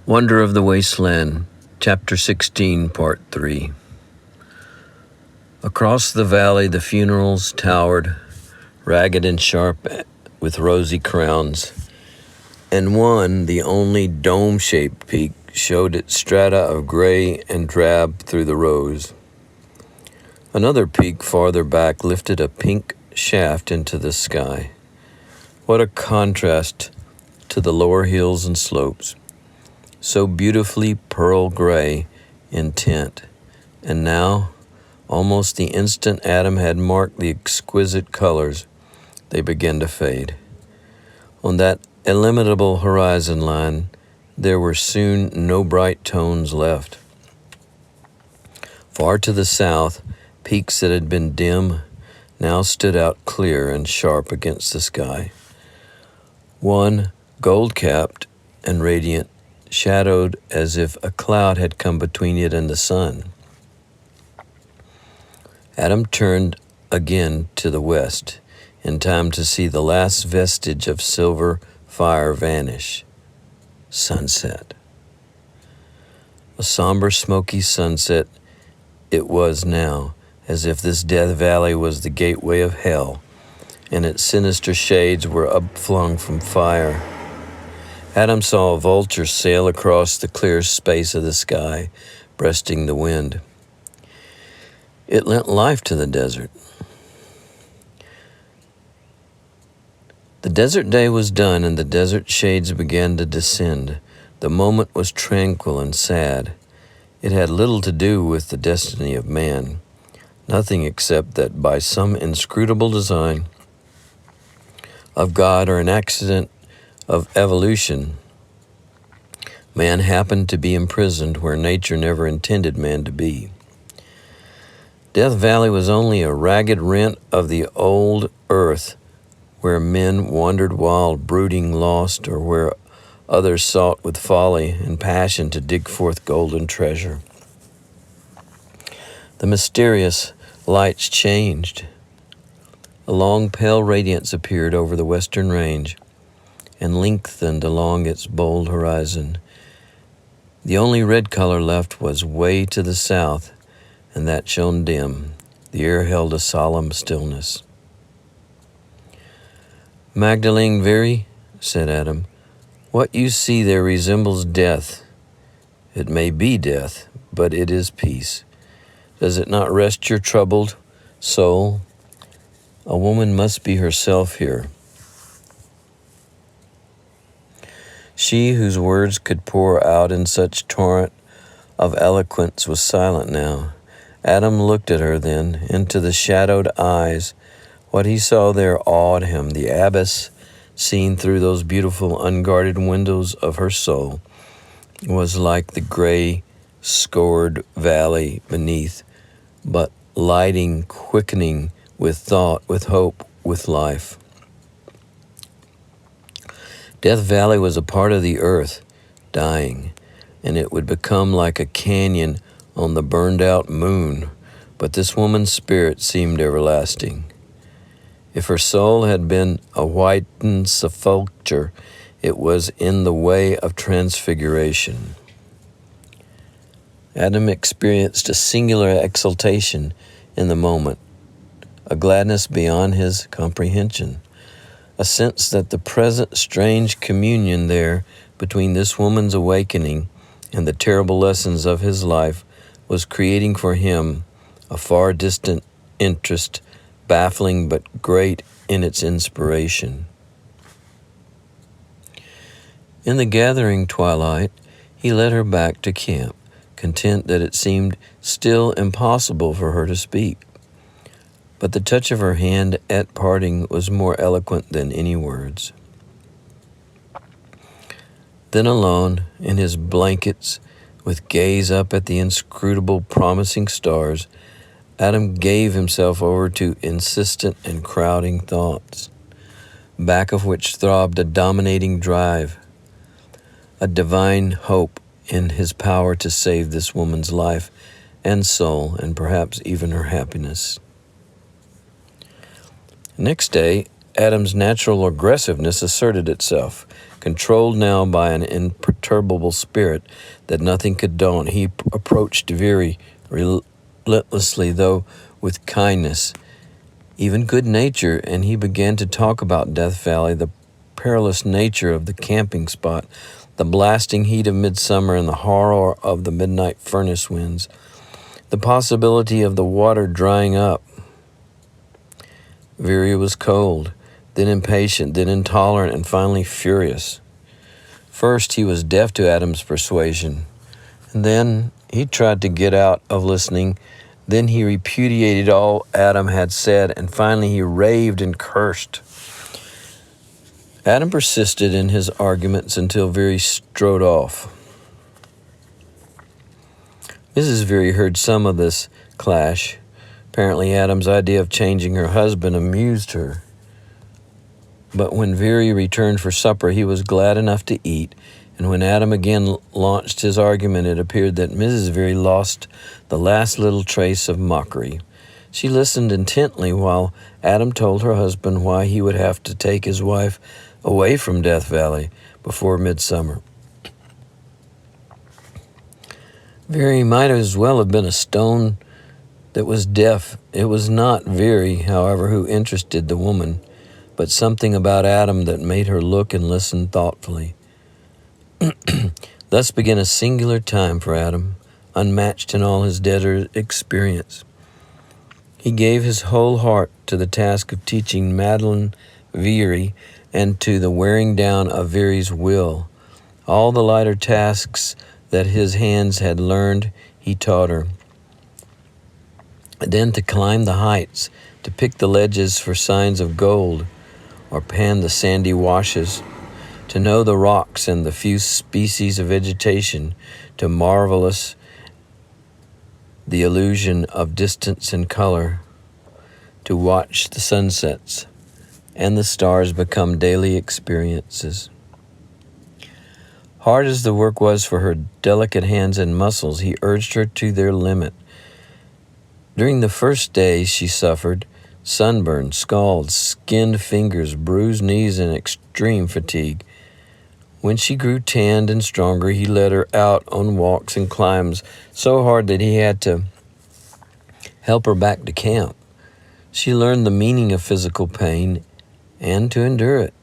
Wonder of the Wasteland, Chapter 16, Part 3. Across the valley the funerals towered, ragged and sharp with rosy crowns, and one, the only dome-shaped peak, showed its strata of gray and drab through the rose. Another peak farther back lifted a pink shaft into the sky. What a contrast to the lower hills and slopes, so beautifully pearl gray in tint, and now, almost the instant Adam had marked the exquisite colors, they began to fade. On that illimitable horizon line, there were soon no bright tones left. Far to the south, peaks that had been dim now stood out clear and sharp against the sky. One, gold-capped and radiant, shadowed as if a cloud had come between it and the sun. Adam turned again to the west, in time to see the last vestige of silver fire vanish. Sunset. A somber, smoky sunset it was now, as if this Death Valley was the gateway of hell, and its sinister shades were upflung from fire. Adam saw a vulture sail across the clear space of the sky, breasting the wind. It lent life to the desert. The desert day was done, and the desert shades began to descend. The moment was tranquil and sad. It had little to do with the destiny of man, nothing except that by some inscrutable design of God or an accident of evolution, man happened to be imprisoned where nature never intended man to be. Death Valley was only a ragged rent of the old earth where men wandered wild, brooding, lost, or where others sought with folly and passion to dig forth golden treasure. The mysterious lights changed. A long pale radiance appeared over the western range and lengthened along its bold horizon. The only red color left was way to the south, and that shone dim. The air held a solemn stillness. "Magdalene Very," said Adam, "what you see there resembles death. It may be death, but it is peace. Does it not rest your troubled soul? A woman must be herself here. She whose words could pour out in such torrent of eloquence was silent now. Adam looked at her then, into the shadowed eyes. What he saw there awed him. The abyss, seen through those beautiful unguarded windows of her soul, was like the gray, scored valley beneath, but lighting, quickening with thought, with hope, with life. Death Valley was a part of the earth, dying, and it would become like a canyon on the burned-out moon, but this woman's spirit seemed everlasting. If her soul had been a whitened sepulchre, it was in the way of transfiguration. Adam experienced a singular exultation in the moment, a gladness beyond his comprehension, a sense that the present strange communion there between this woman's awakening and the terrible lessons of his life was creating for him a far distant interest, baffling but great in its inspiration. In the gathering twilight, he led her back to camp, content that it seemed still impossible for her to speak. But the touch of her hand at parting was more eloquent than any words. Then alone, in his blankets, with gaze up at the inscrutable, promising stars, Adam gave himself over to insistent and crowding thoughts, back of which throbbed a dominating drive, a divine hope in his power to save this woman's life and soul, and perhaps even her happiness. Next day, Adam's natural aggressiveness asserted itself. Controlled now by an imperturbable spirit that nothing could daunt, he approached Veery relentlessly, though with kindness, even good nature, and he began to talk about Death Valley, the perilous nature of the camping spot, the blasting heat of midsummer, and the horror of the midnight furnace winds, the possibility of the water drying up. Veery was cold, then impatient, then intolerant, and finally furious. First, he was deaf to Adam's persuasion, and then he tried to get out of listening. Then he repudiated all Adam had said, and finally he raved and cursed. Adam persisted in his arguments until Veery strode off. Mrs. Veery heard some of this clash. Apparently Adam's idea of changing her husband amused her. But when Veery returned for supper, he was glad enough to eat, and when Adam again launched his argument, it appeared that Mrs. Veery lost the last little trace of mockery. She listened intently while Adam told her husband why he would have to take his wife away from Death Valley before midsummer. Veery might as well have been a stone that was deaf. It was not Veery, however, who interested the woman, but something about Adam that made her look and listen thoughtfully. Thus began a singular time for Adam, unmatched in all his desert experience. He gave his whole heart to the task of teaching Madeline Veery and to the wearing down of Veery's will. All the lighter tasks that his hands had learned, he taught her. Then to climb the heights, to pick the ledges for signs of gold, or pan the sandy washes, to know the rocks and the few species of vegetation, to marvelous the illusion of distance and color, to watch the sunsets and the stars become daily experiences. Hard as the work was for her delicate hands and muscles, he urged her to their limit. During the first days she suffered sunburn, scalds, skinned fingers, bruised knees, and extreme fatigue. When she grew tanned and stronger, he led her out on walks and climbs so hard that he had to help her back to camp. She learned the meaning of physical pain and to endure it.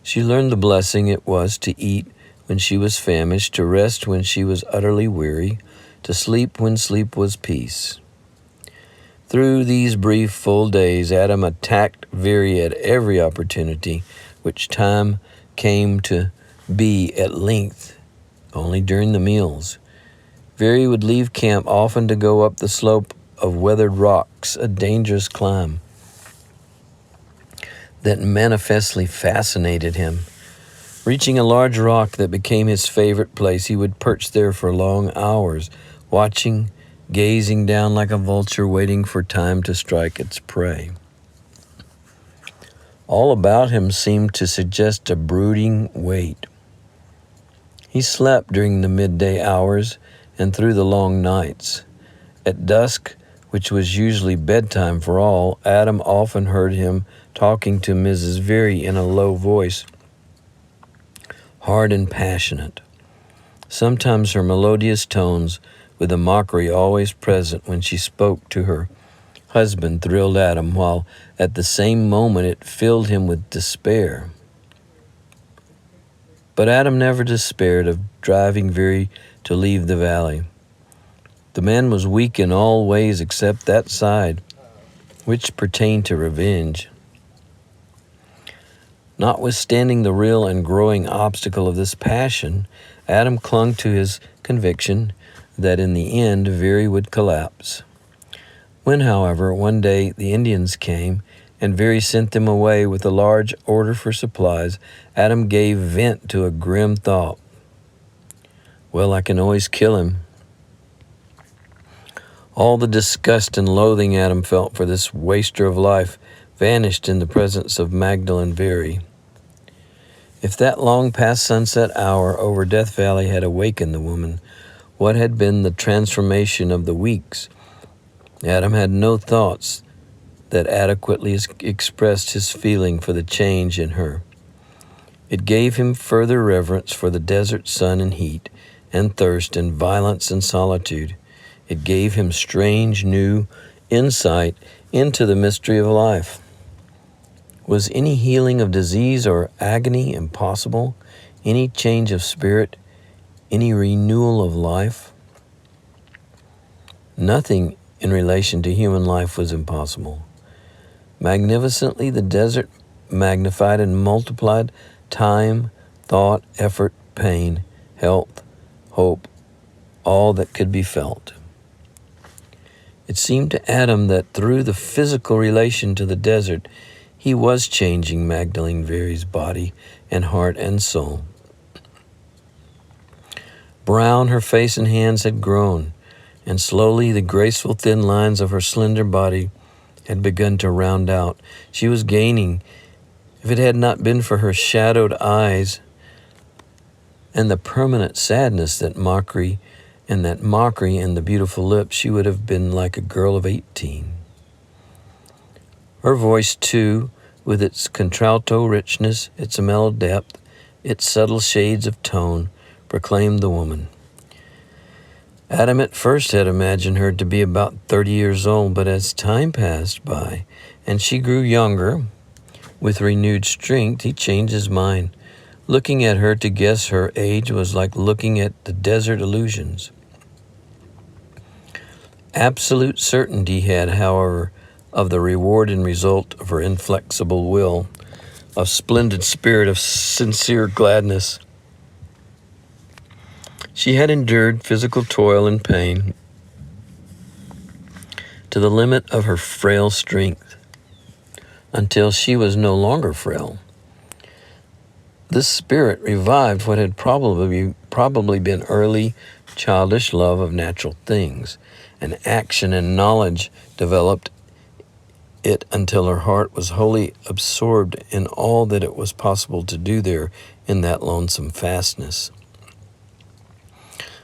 She learned the blessing it was to eat when she was famished, to rest when she was utterly weary, to sleep when sleep was peace. Through these brief, full days, Adam attacked Veery at every opportunity, which time came to be at length only during the meals. Veery would leave camp often to go up the slope of weathered rocks, a dangerous climb that manifestly fascinated him. Reaching a large rock that became his favorite place, he would perch there for long hours, watching, gazing down like a vulture waiting for time to strike its prey. All about him seemed to suggest a brooding weight. He slept during the midday hours and through the long nights. At dusk, which was usually bedtime for all, Adam often heard him talking to Mrs. Veery in a low voice, hard and passionate. Sometimes her melodious tones, with a mockery always present when she spoke to her husband, thrilled Adam, while at the same moment it filled him with despair. But Adam never despaired of driving Veery to leave the valley. The man was weak in all ways except that side which pertained to revenge. Notwithstanding the real and growing obstacle of this passion, Adam clung to his conviction that in the end Veery would collapse. When, however, one day the Indians came and Veery sent them away with a large order for supplies, Adam gave vent to a grim thought. Well, I can always kill him. All the disgust and loathing Adam felt for this waster of life vanished in the presence of Magdalene Veery. If that long past sunset hour over Death Valley had awakened the woman, what had been the transformation of the weeks? Adam had no thoughts that adequately expressed his feeling for the change in her. It gave him further reverence for the desert sun and heat and thirst and violence and solitude. It gave him strange new insight into the mystery of life. Was any healing of disease or agony impossible? Any change of spirit? Any renewal of life? Nothing in relation to human life was impossible. Magnificently, the desert magnified and multiplied time, thought, effort, pain, health, hope, all that could be felt. It seemed to Adam that through the physical relation to the desert, he was changing Magdalene Veery's body and heart and soul. Brown her face and hands had grown, and slowly the graceful thin lines of her slender body had begun to round out. She was gaining. If it had not been for her shadowed eyes and the permanent sadness that mockery in the beautiful lips, she would have been like a girl of 18. Her voice, too, with its contralto richness, its mellow depth, its subtle shades of tone, proclaimed the woman. Adam at first had imagined her to be about 30 years old, but as time passed by and she grew younger, with renewed strength, he changed his mind. Looking at her to guess her age was like looking at the desert illusions. Absolute certainty he had, however, of the reward and result of her inflexible will, of splendid spirit, of sincere gladness. She had endured physical toil and pain to the limit of her frail strength until she was no longer frail. This spirit revived what had probably been early childish love of natural things, and action and knowledge developed it until her heart was wholly absorbed in all that it was possible to do there in that lonesome fastness.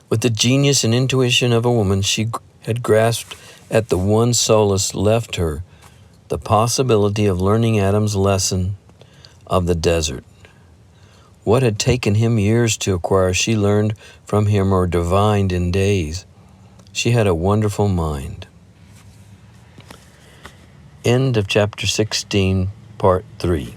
With the genius and intuition of a woman, she had grasped at the one solace left her, the possibility of learning Adam's lesson of the desert. What had taken him years to acquire, she learned from him or divined in days. She had a wonderful mind. End of chapter 16, part 3.